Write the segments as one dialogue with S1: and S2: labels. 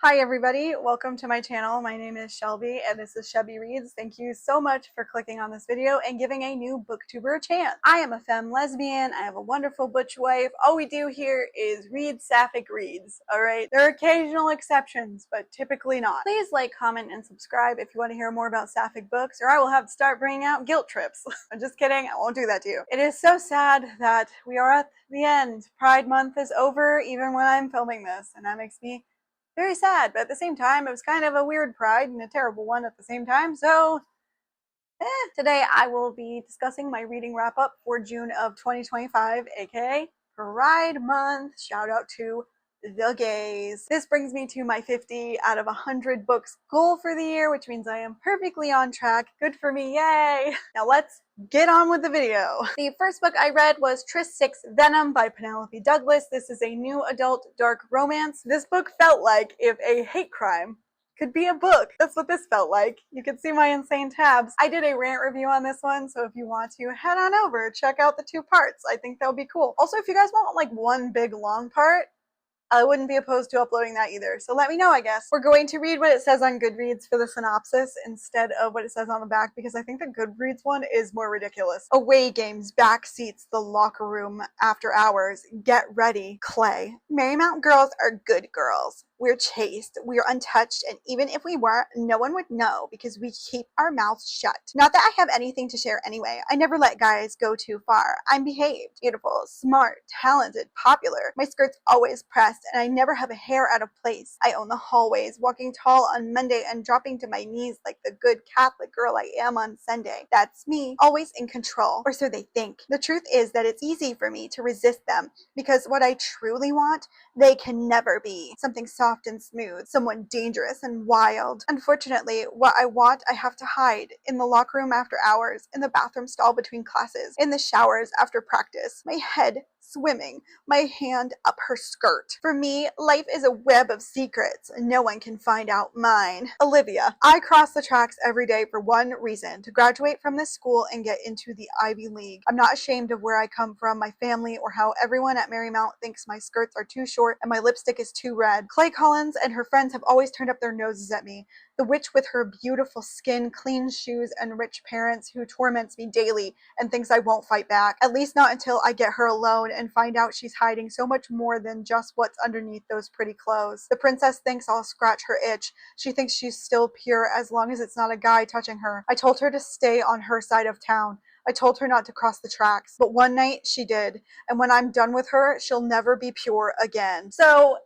S1: Hi everybody, welcome to my channel. My name is Shelby and this is Shelby Reads. Thank you so much for clicking on this video and giving a new booktuber a chance. I am a femme lesbian, I have a wonderful butch wife. All we do here is read Sapphic reads, alright? There are occasional exceptions, but typically not. Please like, comment, and subscribe if you want to hear more about Sapphic books, or I will have to start bringing out guilt trips. I'm just kidding, I won't do that to you. It is so sad that we are at the end. Pride Month is over even when I'm filming this, and that makes me very sad, but at the same time, it was kind of a weird pride and a terrible one at the same time, so today I will be discussing my reading wrap-up for June of 2025, aka Pride Month. Shout out to the gays. This brings me to my 50 out of 100 books goal for the year, which means I am perfectly on track. Good for me, yay! Now let's get on with the video. The first book I read was Tryst 6 Venom by Penelope Douglas. This is a new adult dark romance. This book felt like if a hate crime could be a book. That's what this felt like. You can see my insane tabs. I did a rant review on this one, so if you want to, head on over, check out the 2 parts. I think that would be cool. Also, if you guys want like one big long part, I wouldn't be opposed to uploading that either, so let me know, I guess. We're going to read what it says on Goodreads for the synopsis instead of what it says on the back, because I think the Goodreads one is more ridiculous. Away games, back seats, the locker room, after hours, get ready, Clay. Marymount girls are good girls. We're chaste, we're untouched, and even if we weren't, no one would know because we keep our mouths shut. Not that I have anything to share anyway. I never let guys go too far. I'm behaved, beautiful, smart, talented, popular. My skirt's always pressed, and I never have a hair out of place. I own the hallways, walking tall on Monday and dropping to my knees like the good Catholic girl I am on Sunday. That's me, always in control, or so they think. The truth is that it's easy for me to resist them because what I truly want, they can never be. Something soft and smooth, someone dangerous and wild. Unfortunately, what I want I have to hide. In the locker room after hours, in the bathroom stall between classes, in the showers after practice. My head swimming, my hand up her skirt. For me, life is a web of secrets. No one can find out mine. Olivia. I cross the tracks every day for one reason, to graduate from this school and get into the Ivy League. I'm not ashamed of where I come from, my family, or how everyone at Marymount thinks my skirts are too short and my lipstick is too red. Clay Collins and her friends have always turned up their noses at me. The witch with her beautiful skin, clean shoes, and rich parents who torments me daily and thinks I won't fight back. At least not until I get her alone and find out she's hiding so much more than just what's underneath those pretty clothes. The princess thinks I'll scratch her itch. She thinks she's still pure as long as it's not a guy touching her. I told her to stay on her side of town. I told her not to cross the tracks, but one night she did, and when I'm done with her, she'll never be pure again. So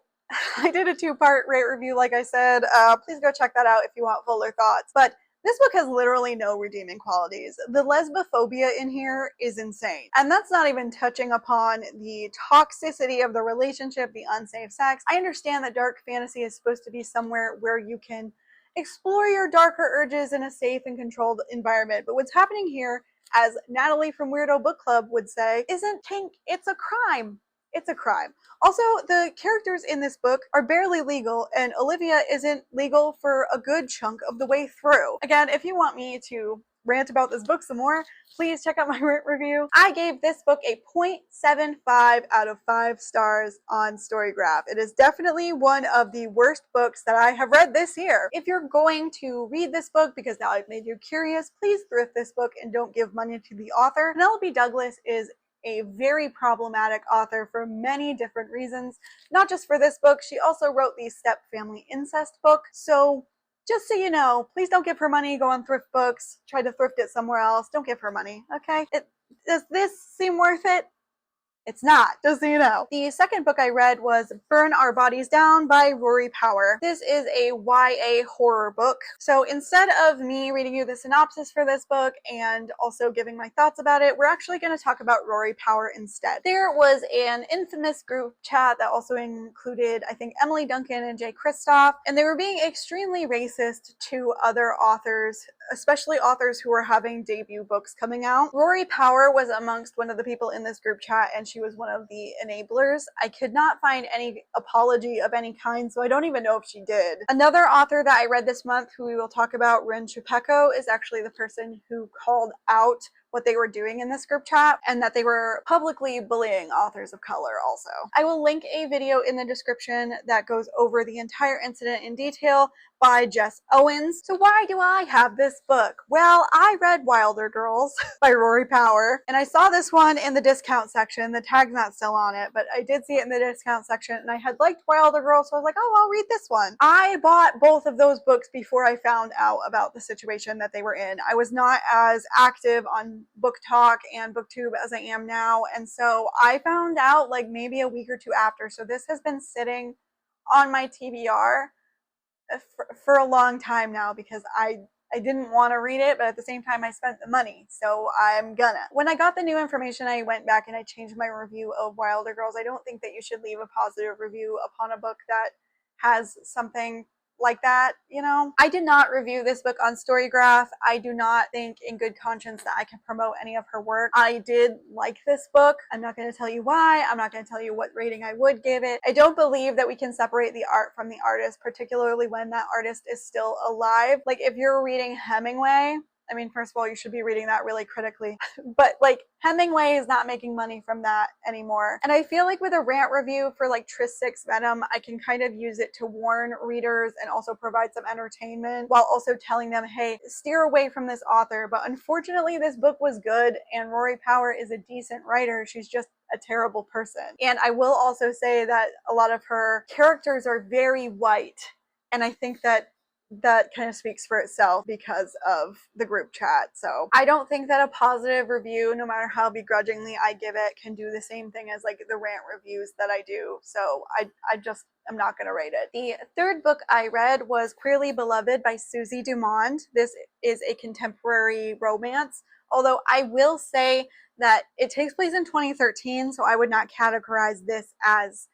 S1: I did a 2-part rate review, like I said. Please go check that out if you want fuller thoughts. But this book has literally no redeeming qualities. The lesbophobia in here is insane. And that's not even touching upon the toxicity of the relationship, the unsafe sex. I understand that dark fantasy is supposed to be somewhere where you can explore your darker urges in a safe and controlled environment. But what's happening here, as Natalie from Weirdo Book Club would say, isn't kink, it's a crime. It's a crime. Also, the characters in this book are barely legal, and Olivia isn't legal for a good chunk of the way through. Again, if you want me to rant about this book some more, please check out my rant review. I gave this book a 0.75 out of 5 stars on Storygraph. It is definitely one of the worst books that I have read this year. If you're going to read this book because now I've made you curious, please thrift this book and don't give money to the author. Penelope Douglas is a very problematic author for many different reasons. Not just for this book, she also wrote the Step Family Incest book. So just so you know, please don't give her money, go on thrift books, try to thrift it somewhere else. Don't give her money, okay? Does this seem worth it? It's not, just so you know. The second book I read was Burn Our Bodies Down by Rory Power. This is a YA horror book. So instead of me reading you the synopsis for this book and also giving my thoughts about it, we're actually going to talk about Rory Power instead. There was an infamous group chat that also included, I think, Emily Duncan and Jay Kristoff, and they were being extremely racist to other authors, especially authors who were having debut books coming out. Rory Power was amongst one of the people in this group chat, and she was one of the enablers. I could not find any apology of any kind, so I don't even know if she did. Another author that I read this month, who we will talk about, Chupeco, is actually the person who called out what they were doing in this group chat and that they were publicly bullying authors of color also. I will link a video in the description that goes over the entire incident in detail by Jess Owens. So why do I have this book? Well, I read Wilder Girls by Rory Power, and I saw this one in the discount section. The tag's not still on it, but I did see it in the discount section, and I had liked Wilder Girls, so I was like, oh, I'll read this one. I bought both of those books before I found out about the situation that they were in. I was not as active on Book Talk and BookTube as I am now, and so I found out like maybe a week or two after. So this has been sitting on my TBR for a long time now because I didn't want to read it, but at the same time I spent the money, so I'm gonna. When I got the new information, I went back and I changed my review of Wilder Girls. I don't think that you should leave a positive review upon a book that has something like that, you know? I did not review this book on Storygraph. I do not think in good conscience that I can promote any of her work. I did like this book. I'm not going to tell you why. I'm not going to tell you what rating I would give it. I don't believe that we can separate the art from the artist, particularly when that artist is still alive. Like if you're reading Hemingway, I mean, first of all, you should be reading that really critically, but like Hemingway is not making money from that anymore. And I feel like with a rant review for like Tryst 6 Venom, I can kind of use it to warn readers and also provide some entertainment while also telling them, hey, steer away from this author. But unfortunately, this book was good and Rory Power is a decent writer. She's just a terrible person. And I will also say that a lot of her characters are very white. And I think that kind of speaks for itself because of the group chat. So I don't think that a positive review, no matter how begrudgingly I give it, can do the same thing as like the rant reviews that I do. So I'm not going to rate it. The third book I read was Queerly Beloved by Susie Dumond. This is a contemporary romance, although I will say that it takes place in 2013, so I would not categorize this as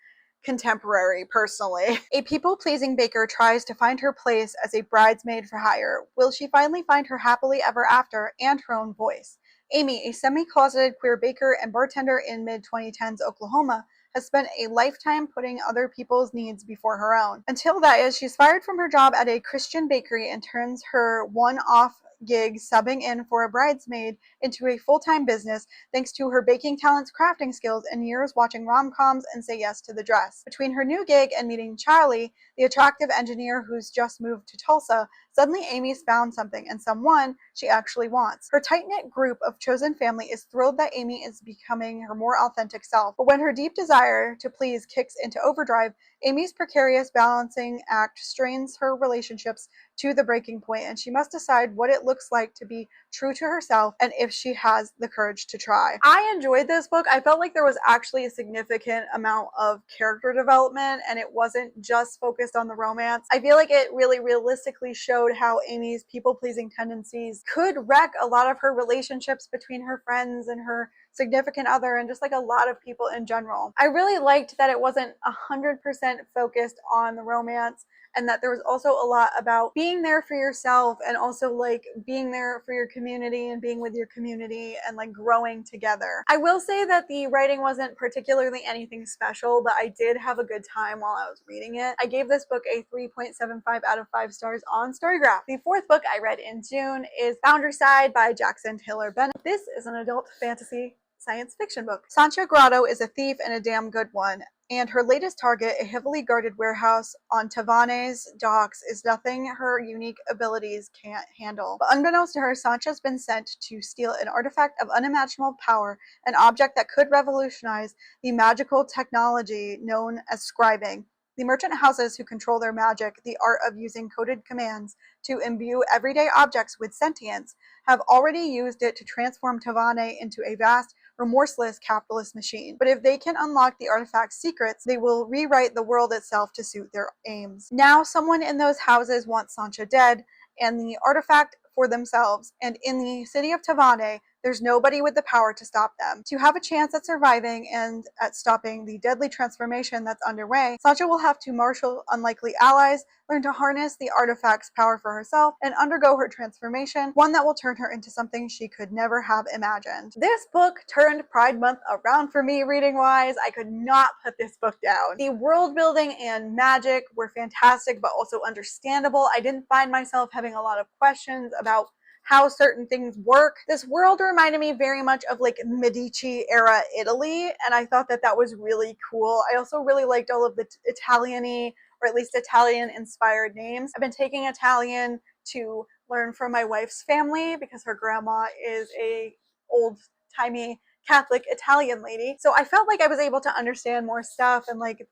S1: contemporary personally. A people-pleasing baker tries to find her place as a bridesmaid for hire. Will she finally find her happily ever after and her own voice? Amy, a semi-closeted queer baker and bartender in mid-2010s Oklahoma, has spent a lifetime putting other people's needs before her own. Until that is, she's fired from her job at a Christian bakery and turns her one-off gig subbing in for a bridesmaid into a full-time business thanks to her baking talents, crafting skills, and years watching rom-coms and Say Yes to the Dress. Between her new gig and meeting Charlie, the attractive engineer who's just moved to Tulsa, suddenly Amy's found something and someone she actually wants. Her tight-knit group of chosen family is thrilled that Amy is becoming her more authentic self, but when her deep desire to please kicks into overdrive, Amy's precarious balancing act strains her relationships to the breaking point, and she must decide what it looks like to be true to herself and if she has the courage to try. I enjoyed this book. I felt like there was actually a significant amount of character development and it wasn't just focused on the romance. I feel like it really realistically showed how Amy's people-pleasing tendencies could wreck a lot of her relationships between her friends and her significant other and just like a lot of people in general. I really liked that it wasn't 100% focused on the romance and that there was also a lot about being there for yourself and also like being there for your community and being with your community and like growing together. I will say that the writing wasn't particularly anything special, but I did have a good time while I was reading it. I gave this book a 3.75 out of 5 stars on Storygraph. The fourth book I read in June is Foundryside by Jackson Taylor Bennett. This is an adult fantasy science fiction book. Sancha Grotto is a thief and a damn good one, and her latest target, a heavily guarded warehouse on Tavane's docks, is nothing her unique abilities can't handle. But unbeknownst to her, Sancha's been sent to steal an artifact of unimaginable power, an object that could revolutionize the magical technology known as scribing. The merchant houses who control their magic, the art of using coded commands to imbue everyday objects with sentience, have already used it to transform Tavane into a vast, remorseless capitalist machine. But if they can unlock the artifact's secrets, they will rewrite the world itself to suit their aims. Now someone in those houses wants Sancha dead and the artifact for themselves, and in the city of Tavane, there's nobody with the power to stop them. To have a chance at surviving and at stopping the deadly transformation that's underway, Sancha will have to marshal unlikely allies, learn to harness the artifact's power for herself, and undergo her transformation, one that will turn her into something she could never have imagined. This book turned Pride Month around for me reading-wise. I could not put this book down. The world building and magic were fantastic, but also understandable. I didn't find myself having a lot of questions about how certain things work. This world reminded me very much of like Medici era Italy, and I thought that that was really cool. I also really liked all of the Italian-y, or at least Italian inspired names. I've been taking Italian to learn from my wife's family because her grandma is a old-timey Catholic Italian lady. So I felt like I was able to understand more stuff and like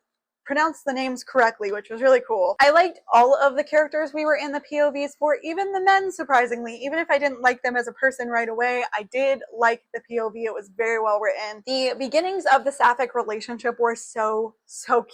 S1: pronounce the names correctly, which was really cool. I liked all of the characters we were in the POVs for, even the men, surprisingly. Even if I didn't like them as a person right away, I did like the POV. It was very well written. The beginnings of the Sapphic relationship were so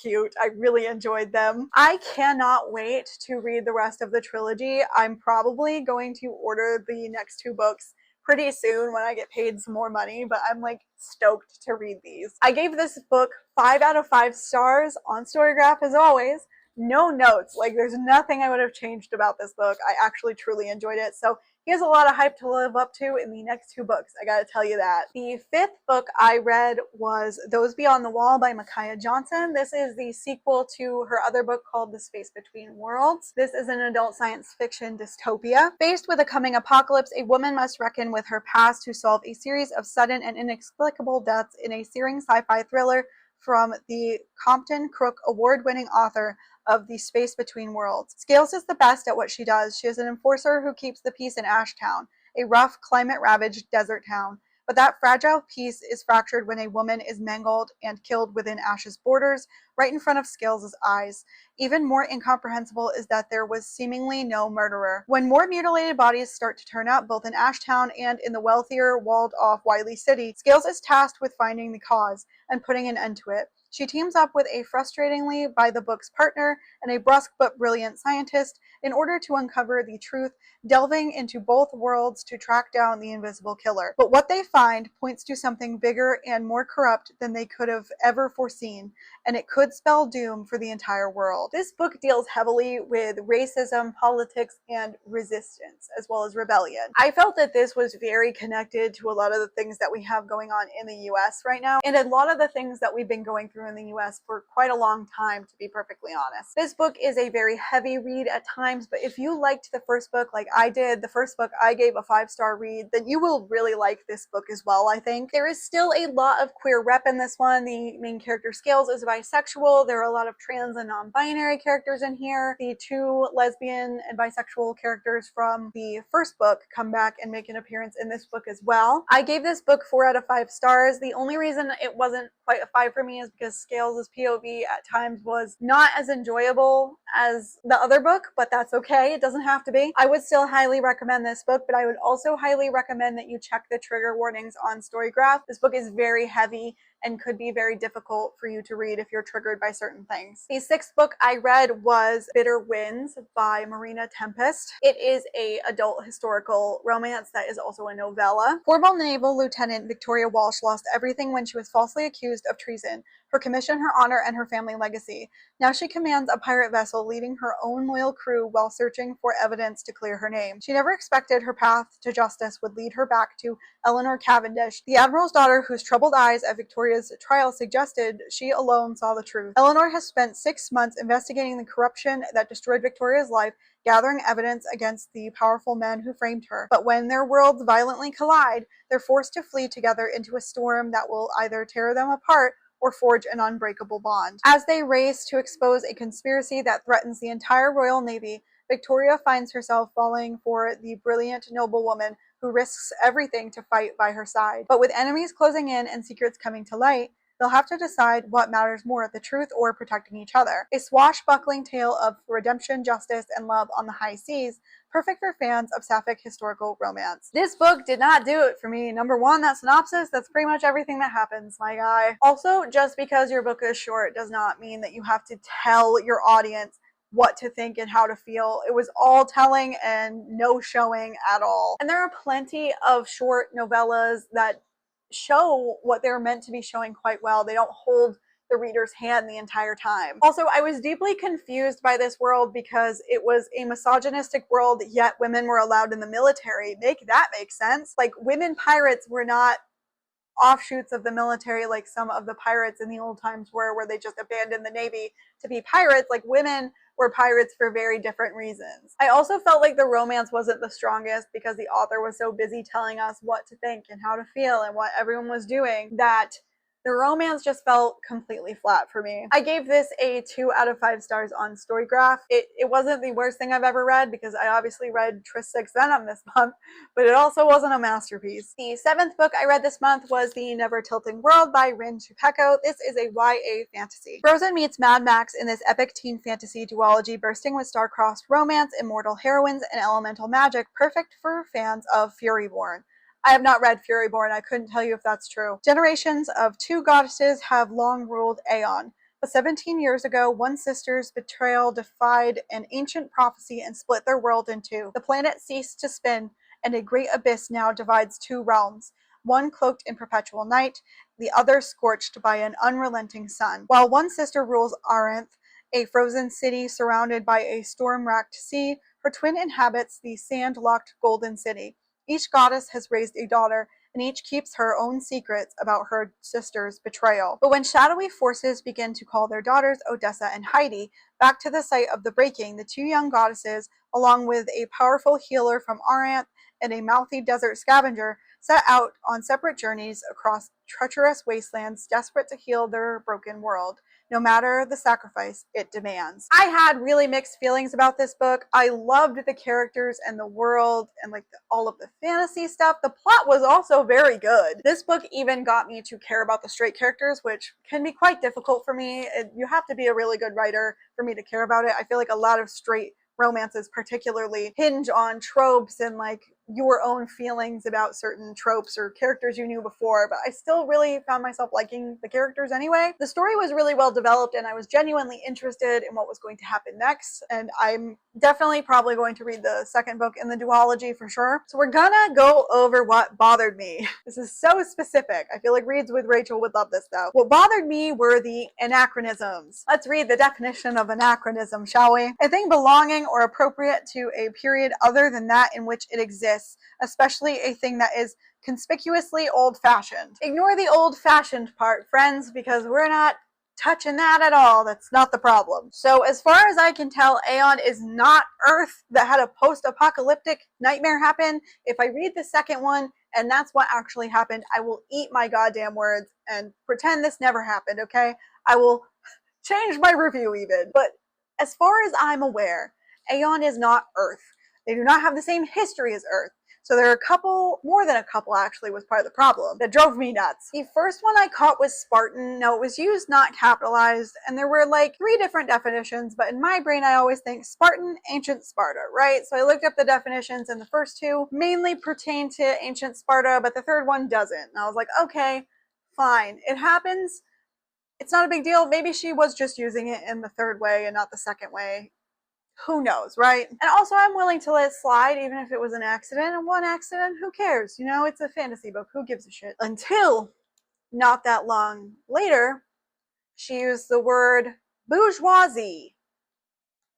S1: cute. I really enjoyed them. I cannot wait to read the rest of the trilogy. I'm probably going to order the next 2 books pretty soon when I get paid some more money, but I'm like stoked to read these. I gave this book 5 out of 5 stars on Storygraph as always. No notes, like there's nothing I would have changed about this book. I actually truly enjoyed it. So he has a lot of hype to live up to in the next 2 books, I gotta tell you that. The 5th book I read was Those Beyond the Wall by Micaiah Johnson. This is the sequel to her other book called The Space Between Worlds. This is an adult science fiction dystopia. Faced with a coming apocalypse, a woman must reckon with her past to solve a series of sudden and inexplicable deaths in a searing sci-fi thriller from the Compton Crook award-winning author of The Space Between Worlds. Scales is the best at what she does. She is an enforcer who keeps the peace in Ashtown, a rough, climate-ravaged desert town. But that fragile peace is fractured when a woman is mangled and killed within Ash's borders, right in front of Scales' eyes. Even more incomprehensible is that there was seemingly no murderer. When more mutilated bodies start to turn up, both in Ashtown and in the wealthier, walled-off Wiley City, Scales is tasked with finding the cause and putting an end to it. She teams up with a frustratingly by-the-books partner and a brusque but brilliant scientist in order to uncover the truth, delving into both worlds to track down the invisible killer. But what they find points to something bigger and more corrupt than they could have ever foreseen, and it could spell doom for the entire world. This book deals heavily with racism, politics, and resistance, as well as rebellion. I felt that this was very connected to a lot of the things that we have going on in the US right now, and a lot of the things that we've been going through in the US for quite a long time, to be perfectly honest. This book is a very heavy read at times, but if you liked the first book like I did, the first book I gave a 5-star read, then you will really like this book as well, I think. There is still a lot of queer rep in this one. The main character Scales is bisexual. There are a lot of trans and non-binary characters in here. The 2 lesbian and bisexual characters from the first book come back and make an appearance in this book as well. I gave this book 4 out of 5 stars. The only reason it wasn't quite a 5 for me is because Scales' POV at times was not as enjoyable as the other book, but that's okay. It doesn't have to be. I would still highly recommend this book, but I would also highly recommend that you check the trigger warnings on Storygraph. This book is very heavy and could be very difficult for you to read if you're triggered by certain things. The 6th book I read was Bitter Winds by Marina Tempest. It is an adult historical romance that is also a novella. Former Naval Lieutenant Victoria Walsh lost everything when she was falsely accused of treason, her commission, her honor, and her family legacy. Now she commands a pirate vessel leading her own loyal crew while searching for evidence to clear her name. She never expected her path to justice would lead her back to Eleanor Cavendish, the admiral's daughter whose troubled eyes at Victoria's trial suggested she alone saw the truth. Eleanor has spent 6 months investigating the corruption that destroyed Victoria's life, gathering evidence against the powerful men who framed her. But when their worlds violently collide, they're forced to flee together into a storm that will either tear them apart or forge an unbreakable bond. As they race to expose a conspiracy that threatens the entire Royal Navy, Victoria finds herself falling for the brilliant noblewoman who risks everything to fight by her side. But with enemies closing in and secrets coming to light, they'll have to decide what matters more, the truth or protecting each other. A swashbuckling tale of redemption, justice, and love on the high seas, perfect for fans of Sapphic historical romance. This book did not do it for me. Number 1, that synopsis, that's pretty much everything that happens, my guy. Also, just because your book is short does not mean that you have to tell your audience what to think and how to feel. It was all telling and no showing at all. And there are plenty of short novellas that show what they're meant to be showing quite well. They don't hold the reader's hand the entire time. Also, I was deeply confused by this world because it was a misogynistic world, yet women were allowed in the military. Make that make sense. Like, women pirates were not offshoots of the military like some of the pirates in the old times were, where they just abandoned the Navy to be pirates. Like, women were pirates for very different reasons. I also felt like the romance wasn't the strongest because the author was so busy telling us what to think and how to feel and what everyone was doing that the romance just felt completely flat for me. I gave this a 2 out of 5 stars on Storygraph. It wasn't the worst thing I've ever read because I obviously read Tryst 6 Venom this month, but it also wasn't a masterpiece. The 7th book I read this month was The Never Tilting World by Chupeco. This is a YA fantasy. Frozen meets Mad Max in this epic teen fantasy duology bursting with star-crossed romance, immortal heroines, and elemental magic, perfect for fans of Furyborn. I have not read Furyborn. I couldn't tell you if that's true. Generations of 2 goddesses have long ruled Aeon, but 17 years ago, one sister's betrayal defied an ancient prophecy and split their world in 2. The planet ceased to spin, and a great abyss now divides 2 realms, one cloaked in perpetual night, the other scorched by an unrelenting sun. While one sister rules Arinth, a frozen city surrounded by a storm-racked sea, her twin inhabits the sand-locked Golden City. Each goddess has raised a daughter, and each keeps her own secrets about her sister's betrayal. But when shadowy forces begin to call their daughters, Odessa and Heidi, back to the site of the breaking, the 2 young goddesses, along with a powerful healer from Aranth and a mouthy desert scavenger, set out on separate journeys across treacherous wastelands, desperate to heal their broken world, no matter the sacrifice it demands. I had really mixed feelings about this book. I loved the characters and the world and like all of the fantasy stuff. The plot was also very good. This book even got me to care about the straight characters, which can be quite difficult for me. You have to be a really good writer for me to care about it. I feel like a lot of straight romances particularly hinge on tropes and like your own feelings about certain tropes or characters you knew before, but I still really found myself liking the characters anyway. The story was really well developed and I was genuinely interested in what was going to happen next, and I'm definitely probably going to read the 2nd book in the duology for sure. So we're gonna go over what bothered me. This is so specific. I feel like Reads with Rachel would love this though. What bothered me were the anachronisms. Let's read the definition of anachronism, shall we? A thing belonging or appropriate to a period other than that in which it exists, especially a thing that is conspicuously old-fashioned. Ignore the old-fashioned part, friends, because we're not touching that at all. That's not the problem. So as far as I can tell, Aeon is not Earth that had a post-apocalyptic nightmare happen. If I read the 2nd one and that's what actually happened, I will eat my goddamn words and pretend this never happened, okay? I will change my review even. But as far as I'm aware, Aeon is not Earth. They do not have the same history as Earth. So there are a couple, more than a couple actually, was part of the problem that drove me nuts. The first one I caught was Spartan. Now, it was used, not capitalized, and there were like 3 different definitions, but in my brain I always think Spartan, ancient Sparta, right? So I looked up the definitions, and the first 2 mainly pertain to ancient Sparta, but the 3rd one doesn't. And I was like, okay, fine. It happens. It's not a big deal. Maybe she was just using it in the 3rd way and not the 2nd way. Who knows, right? And also, I'm willing to let it slide, even if it was an accident. And one accident, who cares? You know, it's a fantasy book. Who gives a shit? Until not that long later, she used the word bourgeoisie.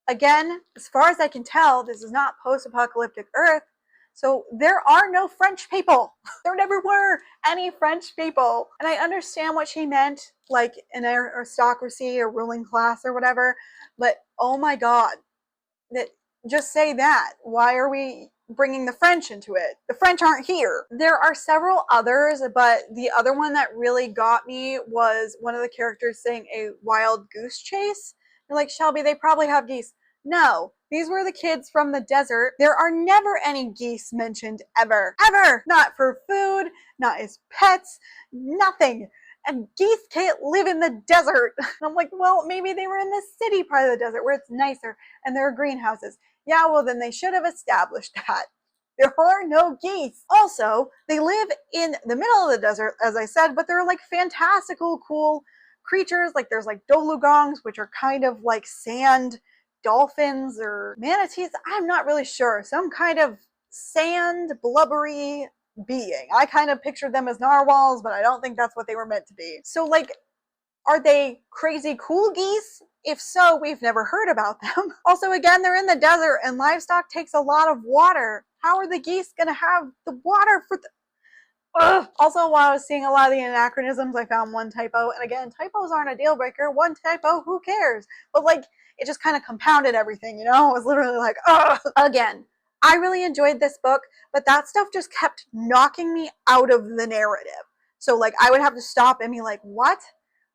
S1: Again, as far as I can tell, this is not post-apocalyptic Earth, so there are no French people. There never were any French people. And I understand what she meant, like an aristocracy or ruling class or whatever, but oh my god. Just say that. Why are we bringing the French into it? The French aren't here. There are several others, but the other one that really got me was one of the characters saying a wild goose chase. You're like, Shelby, they probably have geese. No, these were the kids from the desert. There are never any geese mentioned ever. Ever! Not for food, not as pets, nothing. And geese can't live in the desert. And I'm like, well, maybe they were in the city part of the desert where it's nicer and there are greenhouses. Yeah, well, then they should have established that. There are no geese. Also, they live in the middle of the desert, as I said, but they're like fantastical, cool creatures. Like there's like dolugongs, which are kind of like sand dolphins or manatees. I'm not really sure. Some kind of sand, blubbery being. I kind of pictured them as narwhals, but I don't think that's what they were meant to be. So like, are they crazy cool geese? If so, we've never heard about them. Also, again, they're in the desert and livestock takes a lot of water. How are the geese gonna have the water for the... Ugh. Also, while I was seeing a lot of the anachronisms, I found one typo, and again, typos aren't a deal breaker. One typo, who cares? But like, it just kind of compounded everything, you know? I was literally like, ugh. Again, I really enjoyed this book, but that stuff just kept knocking me out of the narrative. So like, I would have to stop and be like, what?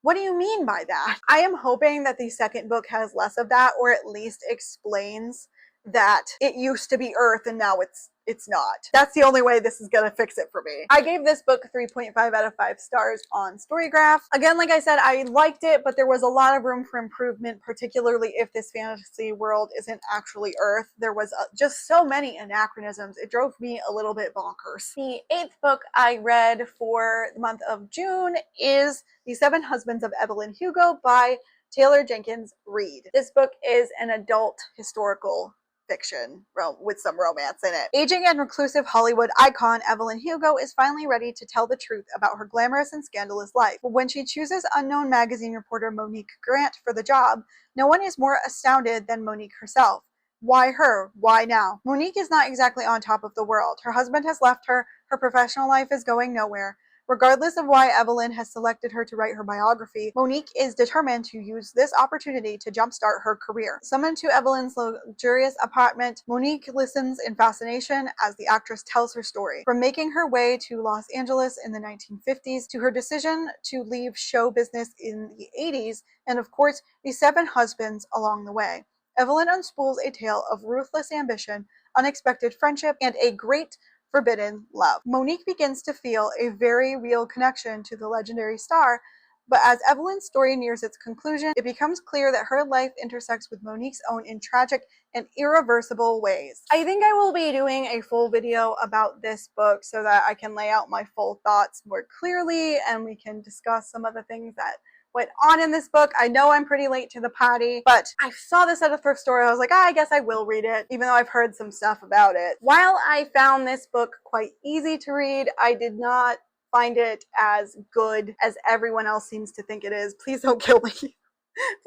S1: What do you mean by that? I am hoping that the second book has less of that, or at least explains that it used to be Earth and now it's not. That's the only way this is gonna fix it for me. I gave this book 3.5 out of 5 stars on Storygraph. Again, like I said, I liked it, but there was a lot of room for improvement, particularly if this fantasy world isn't actually Earth. There was just so many anachronisms. It drove me a little bit bonkers. The 8th book I read for the month of June is The Seven Husbands of Evelyn Hugo by Taylor Jenkins Reid. This book is an adult historical fiction with some romance in it. Aging and reclusive Hollywood icon Evelyn Hugo is finally ready to tell the truth about her glamorous and scandalous life. But when she chooses unknown magazine reporter Monique Grant for the job, no one is more astounded than Monique herself. Why her? Why now? Monique is not exactly on top of the world. Her husband has left her. Her professional life is going nowhere. Regardless of why Evelyn has selected her to write her biography, Monique is determined to use this opportunity to jumpstart her career. Summoned to Evelyn's luxurious apartment, Monique listens in fascination as the actress tells her story. From making her way to Los Angeles in the 1950s, to her decision to leave show business in the 80s, and of course, the 7 husbands along the way. Evelyn unspools a tale of ruthless ambition, unexpected friendship, and a great forbidden love. Monique begins to feel a very real connection to the legendary star, but as Evelyn's story nears its conclusion, it becomes clear that her life intersects with Monique's own in tragic and irreversible ways. I think I will be doing a full video about this book so that I can lay out my full thoughts more clearly and we can discuss some of the things that went on in this book. I know I'm pretty late to the party, but I saw this at a thrift store. I was like, I guess I will read it, even though I've heard some stuff about it. While I found this book quite easy to read, I did not find it as good as everyone else seems to think it is. Please don't kill me.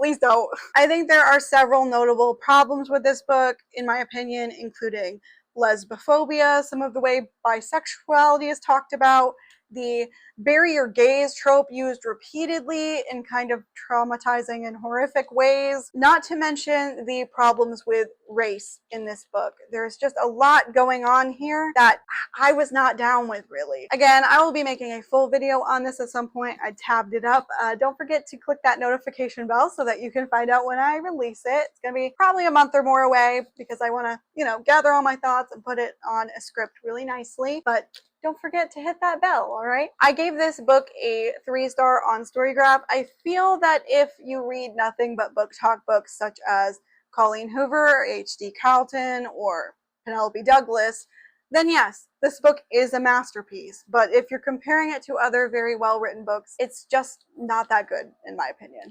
S1: Please don't. I think there are several notable problems with this book, in my opinion, including lesbophobia, some of the way bisexuality is talked about, the bury your gays trope used repeatedly in kind of traumatizing and horrific ways, not to mention the problems with race in this book. There's just a lot going on here that I was not down with, really. Again, I will be making a full video on this at some point. I tabbed it up. Don't forget to click that notification bell so that you can find out when I release it. It's gonna be probably a month or more away because I want to, you know, gather all my thoughts and put it on a script really nicely. But don't forget to hit that bell, all right? I gave this book a 3-star on Storygraph. I feel that if you read nothing but book talk books such as Colleen Hoover, H.D. Carlton, or Penelope Douglas, then yes, this book is a masterpiece. But if you're comparing it to other very well-written books, it's just not that good, in my opinion.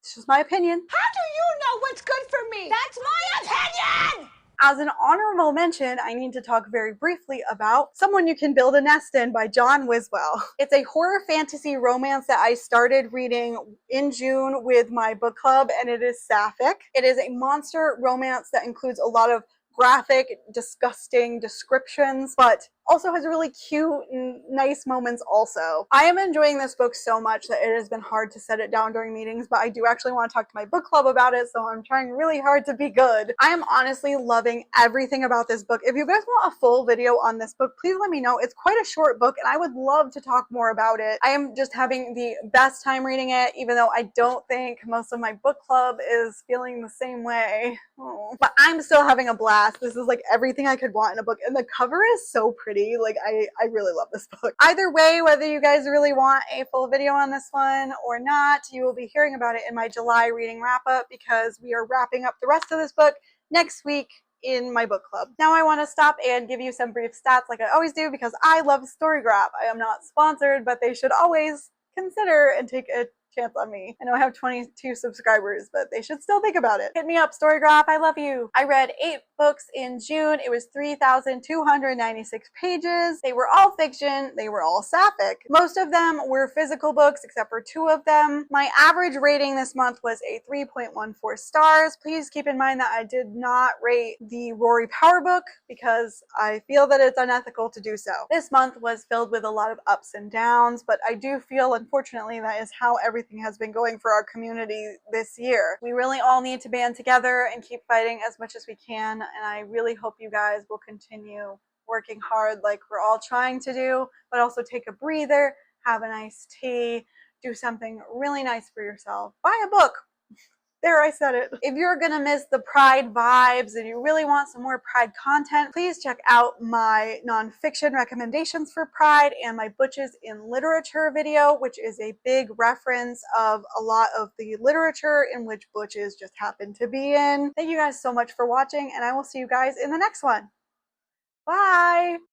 S1: It's just my opinion.
S2: How do you know what's good for me? That's my opinion!
S1: As an honorable mention, I need to talk very briefly about Someone You Can Build a Nest In by John Wiswell. It's a horror fantasy romance that I started reading in June with my book club, and it is Sapphic. It is a monster romance that includes a lot of graphic, disgusting descriptions, but also has really cute and nice moments also. I am enjoying this book so much that it has been hard to set it down during meetings, but I do actually want to talk to my book club about it, so I'm trying really hard to be good. I am honestly loving everything about this book. If you guys want a full video on this book, please let me know. It's quite a short book, and I would love to talk more about it. I am just having the best time reading it, even though I don't think most of my book club is feeling the same way. Oh. But I'm still having a blast. This is like everything I could want in a book, and the cover is so pretty. Like, I really love this book. Either way, whether you guys really want a full video on this one or not, you will be hearing about it in my July reading wrap up because we are wrapping up the rest of this book next week in my book club. Now I want to stop and give you some brief stats like I always do because I love Storygraph. I am not sponsored, but they should always consider and take a chance on me. I know I have 22 subscribers, but they should still think about it. Hit me up, Storygraph. I love you. I read 8 books in June. It was 3,296 pages. They were all fiction. They were all sapphic. Most of them were physical books, except for 2 of them. My average rating this month was a 3.14 stars. Please keep in mind that I did not rate the Rory Power book because I feel that it's unethical to do so. This month was filled with a lot of ups and downs, but I do feel, unfortunately, that is how everything has been going for our community this year. We really all need to band together and keep fighting as much as we can, and I really hope you guys will continue working hard like we're all trying to do, but also take a breather, have a nice tea, do something really nice for yourself. Buy a book. There, I said it. If you're gonna miss the Pride vibes and you really want some more Pride content, please check out my nonfiction recommendations for Pride and my Butches in Literature video, which is a big reference of a lot of the literature in which Butches just happen to be in. Thank you guys so much for watching, and I will see you guys in the next one. Bye!